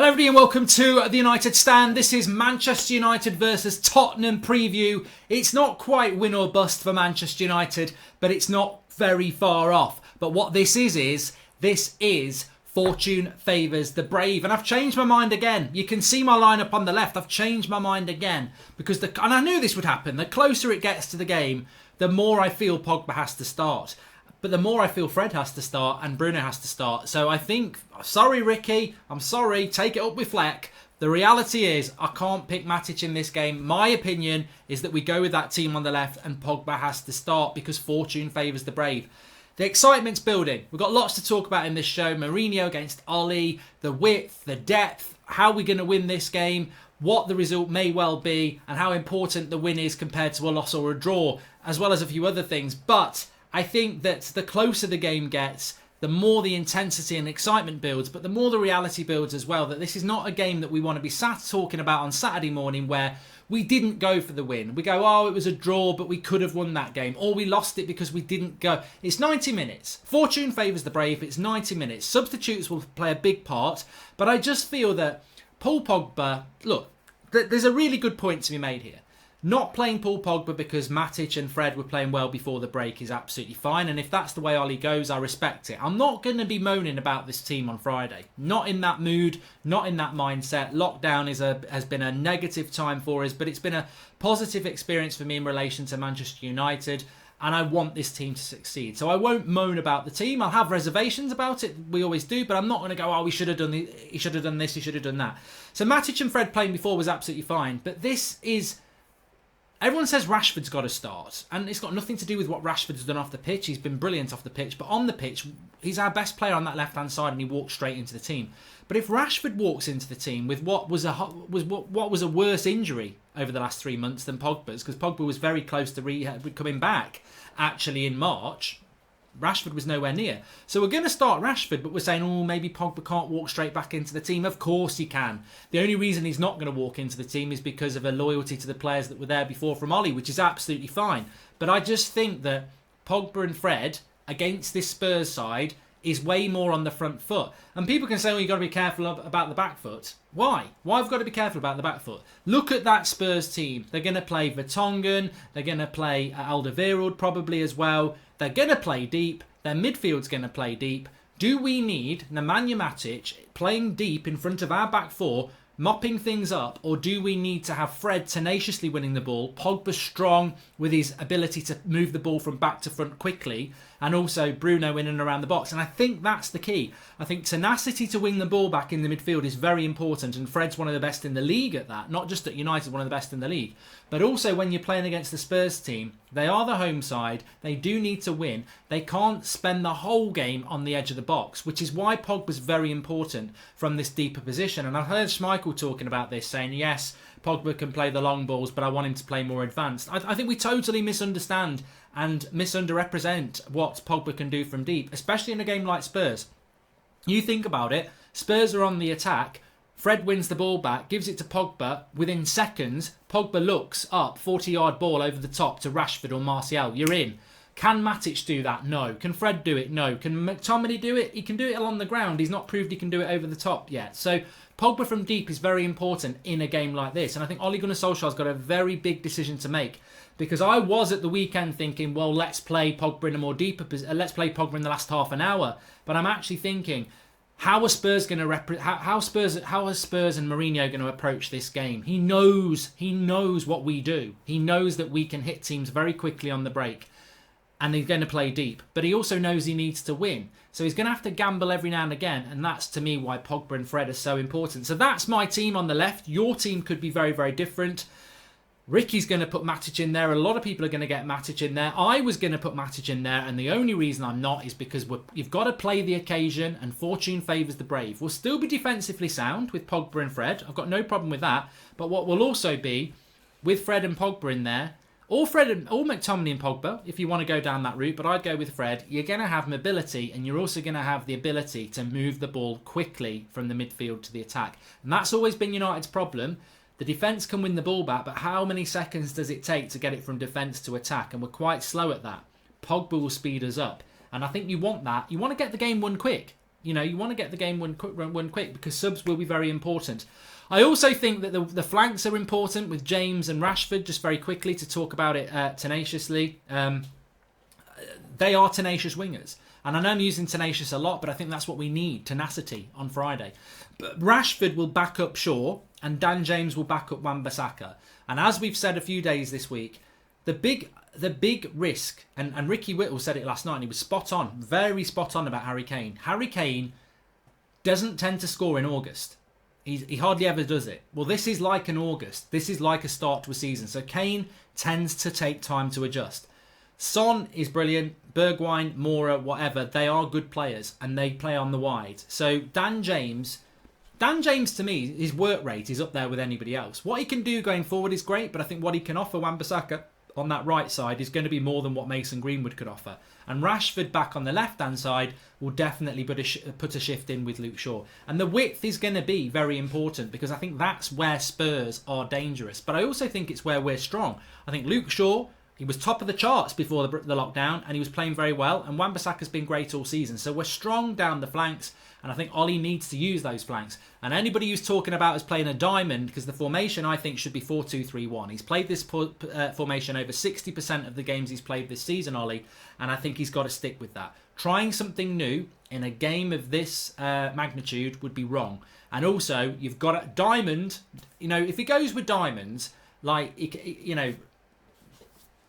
Hello everybody and welcome to the United Stand. This is Manchester United versus Tottenham preview. It's not quite win or bust for Manchester United, but it's not very far off. But what this is fortune favours the brave. And I've changed my mind again. You can see my lineup on the left. I've changed my mind again. And I knew this would happen. The closer it gets to the game, the more I feel Pogba has to start. But the more I feel Fred has to start and Bruno has to start. So I think, sorry Ricky, I'm sorry, take it up with Fleck. The reality is I can't pick Matic in this game. My opinion is that we go with that team on the left and Pogba has to start because fortune favours the brave. The excitement's building. We've got lots to talk about in this show. Mourinho against Oli, the width, the depth, how we're going to win this game, what the result may well be, and how important the win is compared to a loss or a draw, as well as a few other things. But I think that the closer the game gets, the more the intensity and excitement builds, but the more the reality builds as well, that this is not a game that we want to be sat talking about on Saturday morning where we didn't go for the win. We go, oh, it was a draw, but we could have won that game. Or we lost it because we didn't go. It's 90 minutes. Fortune favours the brave. It's 90 minutes. Substitutes will play a big part, but I just feel that Paul Pogba, look, there's a really good point to be made here. Not playing Paul Pogba because Matic and Fred were playing well before the break is absolutely fine. And if that's the way Oli goes, I respect it. I'm not going to be moaning about this team on Friday. Not in that mood, not in that mindset. Lockdown has been a negative time for us, but it's been a positive experience for me in relation to Manchester United. And I want this team to succeed. So I won't moan about the team. I'll have reservations about it. We always do. But I'm not going to go, oh, he should have done this, he should have done that. So Matic and Fred playing before was absolutely fine. But this is... Everyone says Rashford's got to start, and it's got nothing to do with what Rashford's done off the pitch. He's been brilliant off the pitch, but on the pitch, he's our best player on that left-hand side, and he walks straight into the team. But if Rashford walks into the team with what was a worse injury over the last 3 months than Pogba's, because Pogba was very close to coming back actually in March, Rashford was nowhere near. So we're going to start Rashford, but we're saying, oh, maybe Pogba can't walk straight back into the team. Of course he can. The only reason he's not going to walk into the team is because of a loyalty to the players that were there before from Oli, which is absolutely fine. But I just think that Pogba and Fred against this Spurs side is way more on the front foot. And people can say, oh, you've got to be careful about the back foot. Why? Why have I got to be careful about the back foot? Look at that Spurs team. They're going to play Vertonghen. They're going to play Alderweireld probably as well. They're going to play deep. Their midfield's going to play deep. Do we need Nemanja Matic playing deep in front of our back four, mopping things up, or do we need to have Fred tenaciously winning the ball, Pogba strong with his ability to move the ball from back to front quickly, and also Bruno in and around the box? And I think that's the key. I think tenacity to win the ball back in the midfield is very important, and Fred's one of the best in the league at that. Not just at United, one of the best in the league. But also when you're playing against the Spurs team, they are the home side. They do need to win. They can't spend the whole game on the edge of the box, which is why Pogba's very important from this deeper position. And I heard Schmeichel talking about this, saying, yes, Pogba can play the long balls, but I want him to play more advanced. I think we totally misunderstand and misunderrepresent what Pogba can do from deep, especially in a game like Spurs. You think about it, Spurs are on the attack, Fred wins the ball back, gives it to Pogba. Within seconds, Pogba looks up, 40-yard ball over the top to Rashford or Martial. You're in. Can Matic do that? No. Can Fred do it? No. Can McTominay do it? He can do it along the ground. He's not proved he can do it over the top yet. So Pogba from deep is very important in a game like this. And I think Ole Gunnar Solskjaer's got a very big decision to make. Because I was at the weekend thinking, well, let's play Pogba in a more deeper position. Let's play Pogba in the last half an hour. But I'm actually thinking, how are Spurs going to how are Spurs and Mourinho going to approach this game? He knows what we do. He knows that we can hit teams very quickly on the break, and he's going to play deep. But he also knows he needs to win, so he's going to have to gamble every now and again. And that's to me why Pogba and Fred are so important. So that's my team on the left. Your team could be very, very different. Ricky's going to put Matic in there. A lot of people are going to get Matic in there. I was going to put Matic in there, and the only reason I'm not is because you've got to play the occasion, and fortune favours the brave. We'll still be defensively sound with Pogba and Fred. I've got no problem with that. But what will also be, with Fred and Pogba in there, or McTominay and Pogba, if you want to go down that route, but I'd go with Fred, you're going to have mobility, and you're also going to have the ability to move the ball quickly from the midfield to the attack. And that's always been United's problem. The defence can win the ball back, but how many seconds does it take to get it from defence to attack? And we're quite slow at that. Pogba will speed us up. And I think you want that. You want to get the game won quick. You know, you want to get the game won quick because subs will be very important. I also think that the flanks are important with James and Rashford, just very quickly to talk about it tenaciously. They are tenacious wingers. And I know I'm using tenacious a lot, but I think that's what we need, tenacity, on Friday. But Rashford will back up Shaw, and Dan James will back up Wan-Bissaka. And as we've said a few days this week, the big risk, and Ricky Whittle said it last night, and he was spot on, very spot on about Harry Kane. Harry Kane doesn't tend to score in August. He hardly ever does it. Well, this is like an August. This is like a start to a season. So Kane tends to take time to adjust. Son is brilliant. Bergwijn, Mora, whatever. They are good players and they play on the wide. So Dan James to me, his work rate is up there with anybody else. What he can do going forward is great, but I think what he can offer Wan-Bissaka on that right side is going to be more than what Mason Greenwood could offer. And Rashford back on the left-hand side will definitely put a shift in with Luke Shaw. And the width is going to be very important because I think that's where Spurs are dangerous. But I also think it's where we're strong. I think Luke Shaw, he was top of the charts before the lockdown and he was playing very well. And Wan-Bissaka's been great all season. So we're strong down the flanks. And I think Ollie needs to use those flanks. And anybody who's talking about us playing a diamond, because the formation I think should be 4-2-3-1. He's played this formation over 60% of the games he's played this season, Ollie. And I think he's got to stick with that. Trying something new in a game of this magnitude would be wrong. And also, you've got a diamond. You know, if he goes with diamonds, like, you know,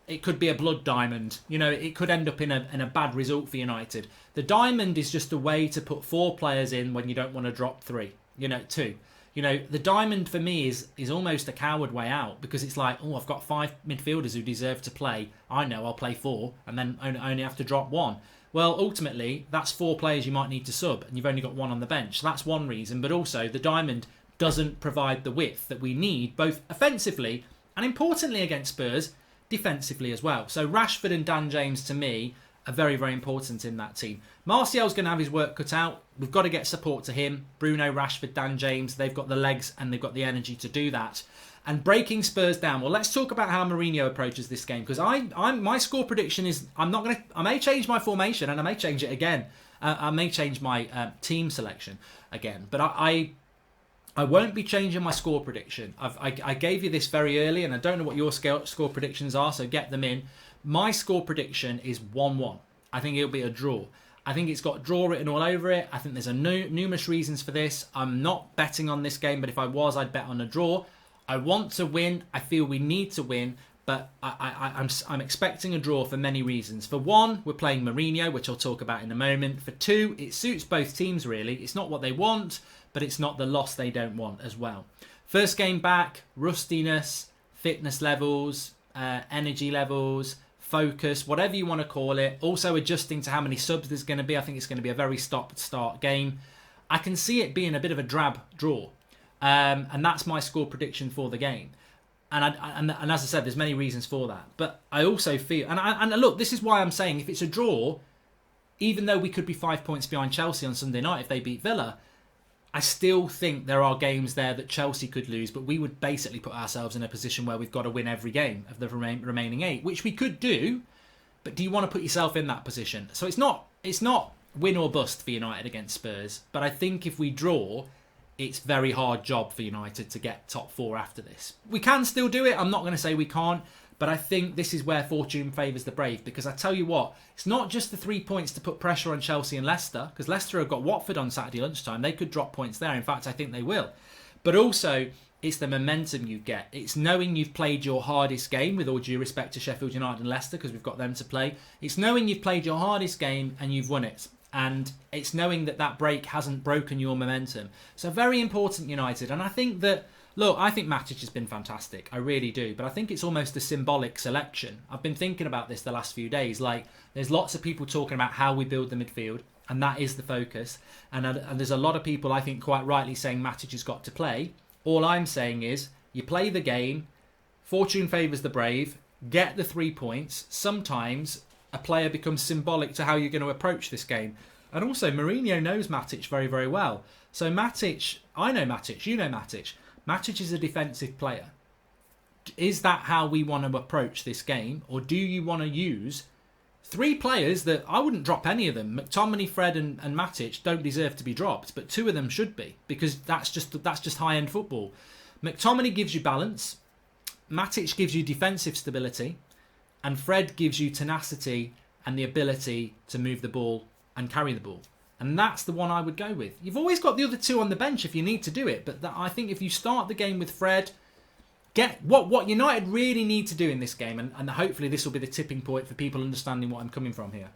it could be a blood diamond. You know, it could end up in a bad result for United. The diamond is just a way to put 4 players in when you don't want to drop 3. You know, 2. You know, the diamond for me is almost a coward way out because it's like, oh, I've got 5 midfielders who deserve to play. I know I'll play 4 and then only have to drop 1. Well, ultimately, that's 4 players you might need to sub and you've only got 1 on the bench. So that's one reason. But also, the diamond doesn't provide the width that we need, both offensively and importantly against Spurs, defensively as well. So Rashford and Dan James, to me, are very, very important in that team. Martial's going to have his work cut out. We've got to get support to him. Bruno, Rashford, Dan James, they've got the legs and they've got the energy to do that. And breaking Spurs down. Well, let's talk about how Mourinho approaches this game because my score prediction is I may change my formation and I may change it again. I may change my team selection again, but I won't be changing my score prediction. I gave you this very early, and I don't know what your score predictions are, so get them in. My score prediction is 1-1. I think it'll be a draw. I think it's got draw written all over it. I think there's numerous reasons for this. I'm not betting on this game, but if I was, I'd bet on a draw. I want to win. I feel we need to win, but I'm expecting a draw for many reasons. For one, we're playing Mourinho, which I'll talk about in a moment. For two, it suits both teams, really. It's not what they want, but it's not the loss they don't want as well. First game back, rustiness, fitness levels, energy levels, focus, whatever you want to call it. Also adjusting to how many subs there's going to be. I think it's going to be a very stop-start game. I can see it being a bit of a drab draw. And that's my score prediction for the game. And as I said, there's many reasons for that. But I also feel... And look, this is why I'm saying if it's a draw, even though we could be 5 points behind Chelsea on Sunday night if they beat Villa, I still think there are games there that Chelsea could lose, but we would basically put ourselves in a position where we've got to win every game of the remaining 8, which we could do, but do you want to put yourself in that position? So it's not win or bust for United against Spurs, but I think if we draw, it's a very hard job for United to get top 4 after this. We can still do it, I'm not going to say we can't, but I think this is where fortune favours the brave, because I tell you what, it's not just the 3 points to put pressure on Chelsea and Leicester, because Leicester have got Watford on Saturday lunchtime. They could drop points there. In fact, I think they will. But also, it's the momentum you get. It's knowing you've played your hardest game, with all due respect to Sheffield United and Leicester, because we've got them to play. It's knowing you've played your hardest game and you've won it. And it's knowing that break hasn't broken your momentum. So very important, United. And I think that... Look, I think Matic has been fantastic. I really do. But I think it's almost a symbolic selection. I've been thinking about this the last few days. Like, there's lots of people talking about how we build the midfield, and that is the focus. And there's a lot of people, I think, quite rightly saying Matic has got to play. All I'm saying is, you play the game, fortune favours the brave, get the 3 points. Sometimes a player becomes symbolic to how you're going to approach this game. And also, Mourinho knows Matic very, very well. So Matic, I know Matic, you know Matic. Matic is a defensive player. Is that how we want to approach this game? Or do you want to use Three players that I wouldn't drop any of them. McTominay, Fred and Matic don't deserve to be dropped, but two of them should be, because that's just high-end football. McTominay gives you balance, Matic gives you defensive stability, and Fred gives you tenacity and the ability to move the ball and carry the ball. And that's the one I would go with. You've always got the other two on the bench if you need to do it, but I think if you start the game with Fred, get what United really need to do in this game, and hopefully this will be the tipping point for people understanding what I'm coming from here.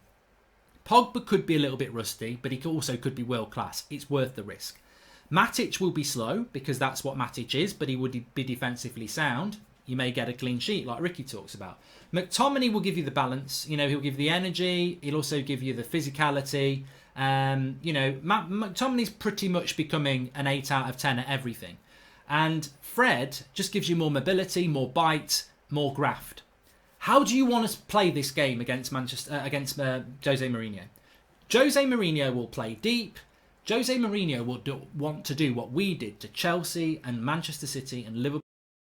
Pogba could be a little bit rusty, but he also could be world class. It's worth the risk. Matic will be slow, because that's what Matic is, but he would be defensively sound. You may get a clean sheet like Ricky talks about. McTominay will give you the balance. You know, he'll give the energy. He'll also give you the physicality. You know, McTominay's pretty much becoming an 8 out of 10 at everything. And Fred just gives you more mobility, more bite, more graft. How do you want to play this game against Jose Mourinho? Jose Mourinho will play deep. Jose Mourinho will want to do what we did to Chelsea and Manchester City and Liverpool,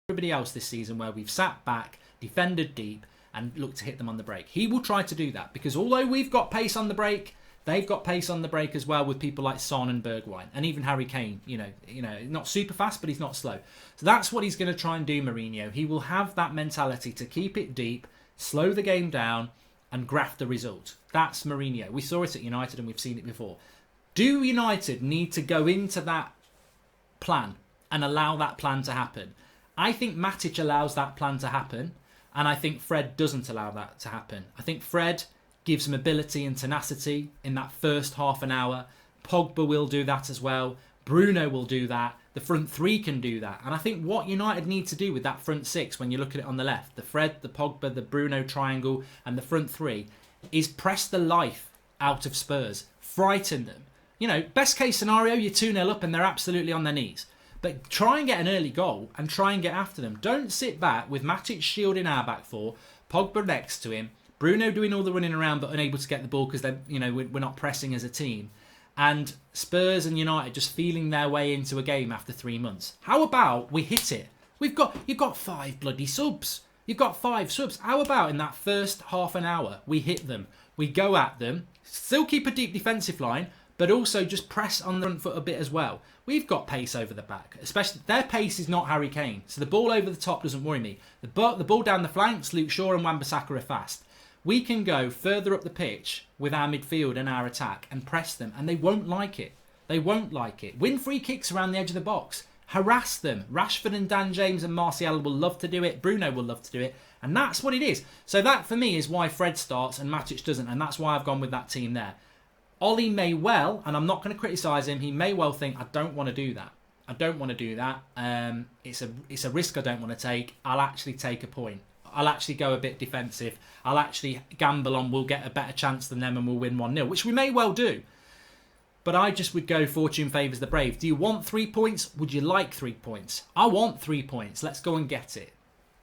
everybody else this season, where we've sat back, defended deep, and looked to hit them on the break. He will try to do that, because although we've got pace on the break, they've got pace on the break as well, with people like Son and Bergwijn, and even Harry Kane. You know, not super fast, but he's not slow. So that's what he's going to try and do, Mourinho. He will have that mentality to keep it deep, slow the game down, and graft the result. That's Mourinho. We saw it at United, and we've seen it before. Do United need to go into that plan and allow that plan to happen? I think Matic allows that plan to happen, and I think Fred doesn't allow that to happen. I think Fred gives mobility and tenacity in that first half an hour. Pogba will do that as well. Bruno will do that. The front three can do that. And I think what United need to do with that front six, when you look at it on the left, the Fred, the Pogba, the Bruno triangle, and the front three, is press the life out of Spurs. Frighten them. You know, best case scenario, you're 2-0 up and they're absolutely on their knees. But try and get an early goal and try and get after them. Don't sit back with Matic shielding our back four, Pogba next to him, Bruno doing all the running around but unable to get the ball because we're not pressing as a team, and Spurs and United just feeling their way into a game after 3 months. How about we hit it? You've got 5 bloody subs. You've got 5 subs. How about in that first half an hour we hit them? We go at them, still keep a deep defensive line, but also just press on the front foot a bit as well. We've got pace over the back, especially their pace is not Harry Kane, so the ball over the top doesn't worry me. The ball down the flanks, Luke Shaw and Wan-Bissaka are fast. We can go further up the pitch with our midfield and our attack and press them, and they won't like it. They won't like it. Win free kicks around the edge of the box. Harass them. Rashford and Dan James and Martial will love to do it. Bruno will love to do it. And that's what it is. So that, for me, is why Fred starts and Matic doesn't, and that's why I've gone with that team there. Ollie may well, and I'm not going to criticise him, he may well think, I don't want to do that. I don't want to do that. It's a risk I don't want to take. I'll actually take a point. I'll actually go a bit defensive. I'll actually gamble on we'll get a better chance than them and we'll win 1-0, which we may well do. But I just would go fortune favours the brave. Do you want 3 points? Would you like 3 points? I want 3 points. Let's go and get it.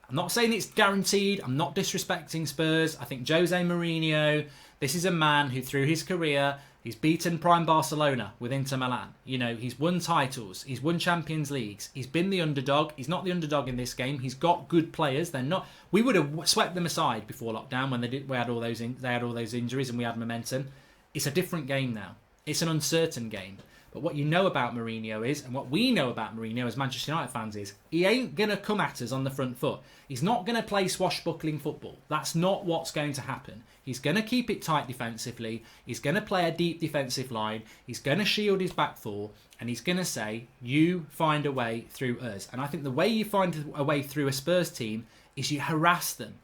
I'm not saying it's guaranteed. I'm not disrespecting Spurs. I think Jose Mourinho, this is a man who through his career, he's beaten prime Barcelona with Inter Milan. You know, he's won titles. He's won Champions Leagues. He's been the underdog. He's not the underdog in this game. He's got good players. They're not. We would have swept them aside before lockdown when they had all those injuries and we had momentum. It's a different game now. It's an uncertain game. But what you know about Mourinho is, and what we know about Mourinho as Manchester United fans is, he ain't going to come at us on the front foot. He's not going to play swashbuckling football. That's not what's going to happen. He's going to keep it tight defensively. He's going to play a deep defensive line. He's going to shield his back four. And he's going to say, you find a way through us. And I think the way you find a way through a Spurs team is you harass them.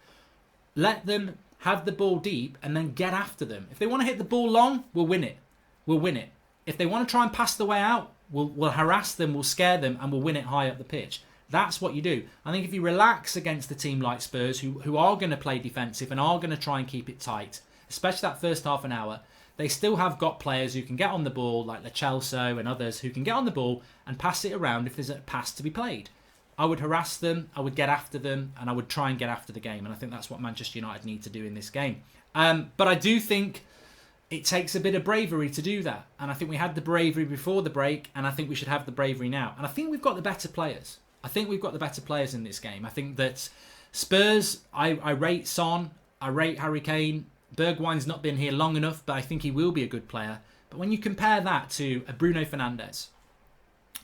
Let them have the ball deep and then get after them. If they want to hit the ball long, we'll win it. We'll win it. If they want to try and pass the way out, we'll harass them, we'll scare them, and we'll win it high up the pitch. That's what you do. I think if you relax against a team like Spurs, who are going to play defensive and are going to try and keep it tight, especially that first half an hour, they still have got players who can get on the ball, like Lo Celso and others, who can get on the ball and pass it around if there's a pass to be played. I would harass them, I would get after them, and I would try and get after the game. And I think that's what Manchester United need to do in this game. But I do think it takes a bit of bravery to do that. And I think we had the bravery before the break, and I think we should have the bravery now. And I think we've got the better players. I think we've got the better players in this game. I think that Spurs, I rate Son, I rate Harry Kane, Bergwijn's not been here long enough, but I think he will be a good player. But when you compare that to a Bruno Fernandes,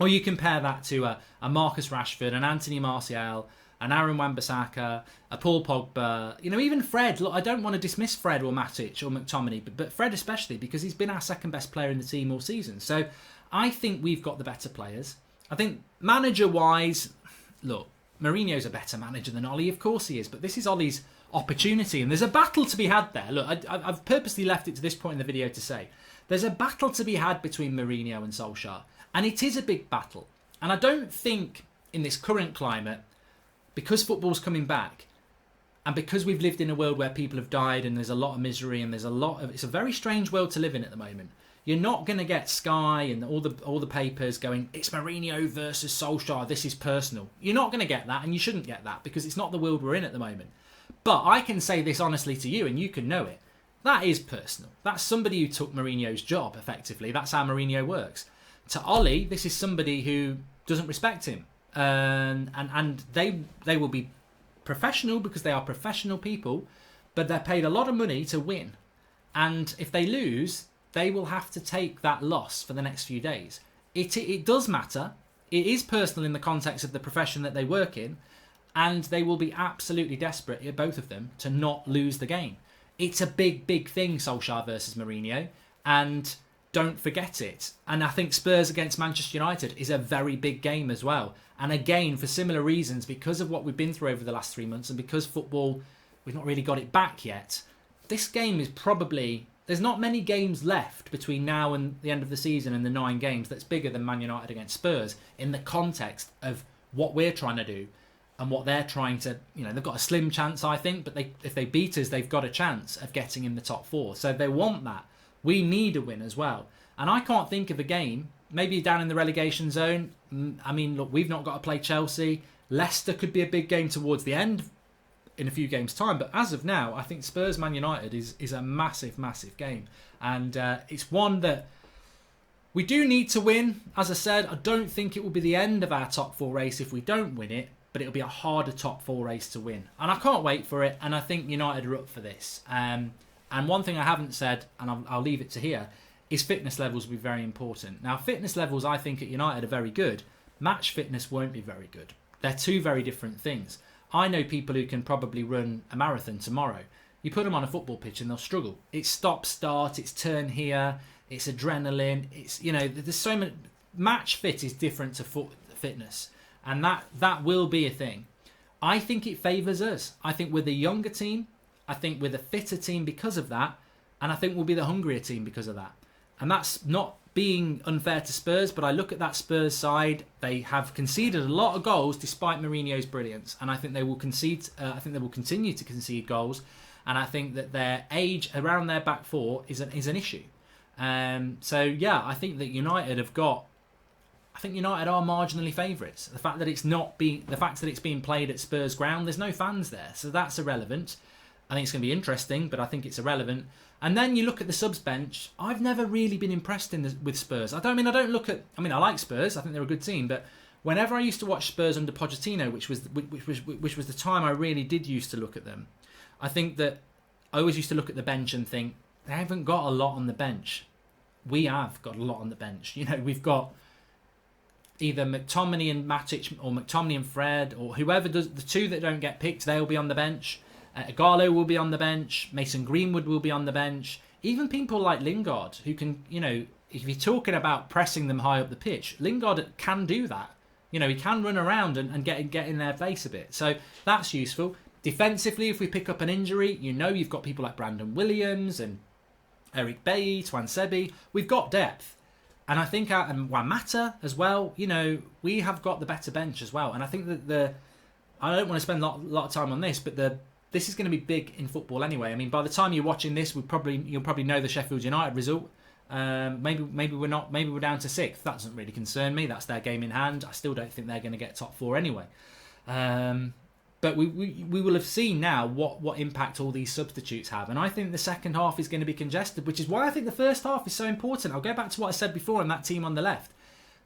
or you compare that to a Marcus Rashford, an Anthony Martial, an Aaron Wan-Bissaka, a Paul Pogba, even Fred. Look, I don't want to dismiss Fred or Matic or McTominay, but Fred especially, because he's been our second best player in the team all season. So I think we've got the better players. I think manager-wise, look, Mourinho's a better manager than Ollie, of course he is, but this is Ollie's opportunity, and there's a battle to be had there. Look, I've purposely left it to this point in the video to say, there's a battle to be had between Mourinho and Solskjaer, and it is a big battle. And I don't think in this current climate, because football's coming back, and because we've lived in a world where people have died and there's a lot of misery and it's a very strange world to live in at the moment. You're not going to get Sky and all the papers going, it's Mourinho versus Solskjaer, this is personal. You're not going to get that, and you shouldn't get that, because it's not the world we're in at the moment. But I can say this honestly to you, and you can know it. That is personal. That's somebody who took Mourinho's job, effectively. That's how Mourinho works. To Ollie, this is somebody who doesn't respect him. And they will be professional because they are professional people, but they're paid a lot of money to win. And if they lose, they will have to take that loss for the next few days. It does matter. It is personal in the context of the profession that they work in, and they will be absolutely desperate, both of them, to not lose the game. It's a big, big thing, Solskjaer versus Mourinho, and don't forget it. And I think Spurs against Manchester United is a very big game as well. And again, for similar reasons, because of what we've been through over the last 3 months, and because football, we've not really got it back yet, this game is probably... There's not many games left between now and the end of the season and the 9 games that's bigger than Man United against Spurs in the context of what we're trying to do and what they're trying to... they've got a slim chance, I think, but if they beat us, they've got a chance of getting in the top 4. So they want that. We need a win as well. And I can't think of a game, maybe down in the relegation zone. I mean, look, we've not got to play Chelsea. Leicester could be a big game towards the end in a few games' time. But as of now, I think Spurs-Man United is a massive, massive game. And it's one that we do need to win. As I said, I don't think it will be the end of our top 4 race if we don't win it, but it'll be a harder top 4 race to win. And I can't wait for it, and I think United are up for this. And one thing I haven't said, and I'll leave it to here, is fitness levels will be very important. Now, fitness levels, I think, at United are very good. Match fitness won't be very good. They're two very different things. I know people who can probably run a marathon tomorrow. You put them on a football pitch and they'll struggle. It's stop-start, it's turn here, it's adrenaline, it's, there's so much... Match fit is different to fitness, and that will be a thing. I think it favours us. I think we're the younger team. I think we're the fitter team because of that, and I think we'll be the hungrier team because of that. And that's not being unfair to Spurs, but I look at that Spurs side. They have conceded a lot of goals despite Mourinho's brilliance, and I think they will concede. I think they will continue to concede goals, and I think that their age around their back 4 is an issue. So yeah, I think that United have got. I think United are marginally favourites. The fact that it's being played at Spurs ground, there's no fans there, so that's irrelevant. I think it's going to be interesting, but I think it's irrelevant. And then you look at the subs bench. I've never really been impressed with Spurs. I like Spurs. I think they're a good team, but whenever I used to watch Spurs under Pochettino, which was the time I really did used to look at them, I think that I always used to look at the bench and think they haven't got a lot on the bench. We have got a lot on the bench. We've got either McTominay and Matic, or McTominay and Fred, or whoever does the 2 that don't get picked, they'll be on the bench. Garlo will be on the bench. Mason Greenwood will be on the bench. Even people like Lingard, who can, if you're talking about pressing them high up the pitch, Lingard can do that. He can run around and get in their face a bit. So that's useful. Defensively, if we pick up an injury, you've got people like Brandon Williams and Eric Bailly, Twan Sebi. We've got depth. And I think, and Wamata as well, we have got the better bench as well. And I think that I don't want to spend a lot of time on this, but this is going to be big in football anyway. I mean, by the time you're watching this, you'll probably know the Sheffield United result. Maybe we're not. Maybe we're down to 6th. That doesn't really concern me. That's their game in hand. I still don't think they're going to get top 4 anyway. But we will have seen now what impact all these substitutes have, and I think the second half is going to be congested, which is why I think the first half is so important. I'll go back to what I said before on that team on the left.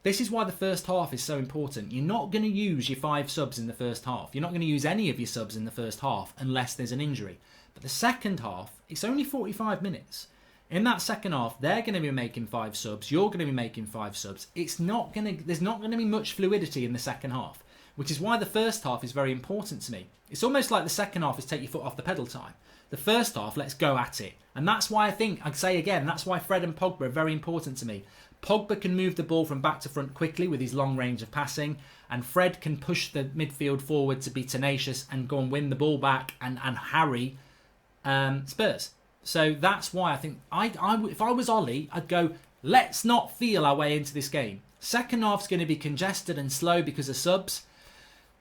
This is why the first half is so important. You're not going to use your 5 subs in the first half. You're not going to use any of your subs in the first half unless there's an injury. But the second half, it's only 45 minutes. In that second half, they're going to be making 5 subs. You're going to be making 5 subs. There's not going to be much fluidity in the second half, which is why the first half is very important to me. It's almost like the second half is take your foot off the pedal time. The first half, let's go at it. And that's why I think, I'd say again, that's why Fred and Pogba are very important to me. Pogba can move the ball from back to front quickly with his long range of passing, and Fred can push the midfield forward to be tenacious and go and win the ball back and harry Spurs. So that's why I think, if I was Ollie, I'd go, let's not feel our way into this game. Second half's going to be congested and slow because of subs.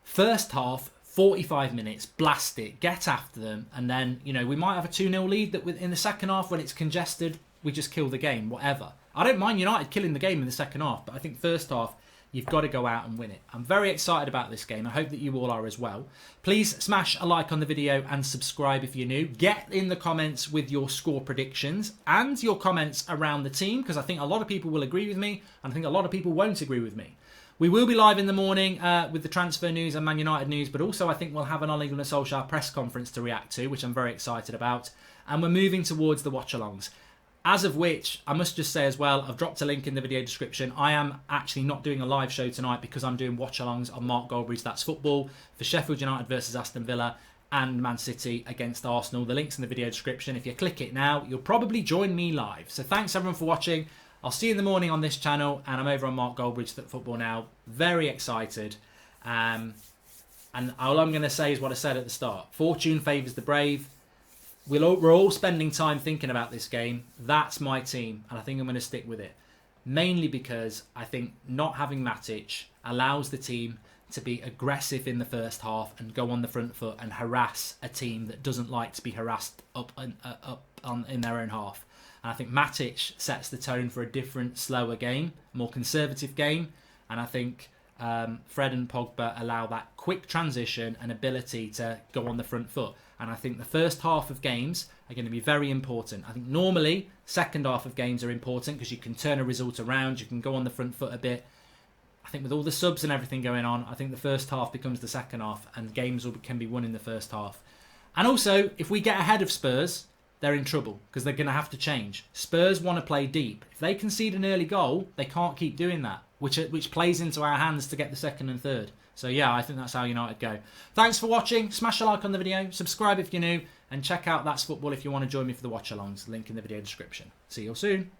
First half, 45 minutes, blast it, get after them, and then, you know, we might have a 2-0 lead that in the second half when it's congested, we just kill the game, whatever. I don't mind United killing the game in the second half, but I think first half, you've got to go out and win it. I'm very excited about this game. I hope that you all are as well. Please smash a like on the video and subscribe if you're new. Get in the comments with your score predictions and your comments around the team, because I think a lot of people will agree with me, and I think a lot of people won't agree with me. We will be live in the morning with the transfer news and Man United news, but also I think we'll have an Ole Gunnar Solskjaer press conference to react to, which I'm very excited about. And we're moving towards the watch-alongs. As of which, I must just say as well, I've dropped a link in the video description. I am actually not doing a live show tonight because I'm doing watch-alongs on Mark Goldbridge, That's Football, for Sheffield United versus Aston Villa and Man City against Arsenal. The link's in the video description. If you click it now, you'll probably join me live. So thanks everyone for watching. I'll see you in the morning on this channel, and I'm over on Mark Goldbridge That Football now. Very excited. And all I'm going to say is what I said at the start. Fortune favours the brave. We're all spending time thinking about this game. That's my team, and I think I'm going to stick with it. Mainly because I think not having Matic allows the team to be aggressive in the first half and go on the front foot and harass a team that doesn't like to be harassed up in their own half. And I think Matic sets the tone for a different, slower game, more conservative game. And I think Fred and Pogba allow that quick transition and ability to go on the front foot. And I think the first half of games are going to be very important. I think normally second half of games are important because you can turn a result around, you can go on the front foot a bit. I think with all the subs and everything going on, I think the first half becomes the second half and games can be won in the first half. And also, if we get ahead of Spurs, they're in trouble because they're going to have to change. Spurs want to play deep. If they concede an early goal, they can't keep doing that, which plays into our hands to get the second and third. So yeah, I think that's how United go. Thanks for watching. Smash a like on the video, subscribe if you're new, and check out That's Football if you want to join me for the watch-alongs. Link in the video description. See you all soon.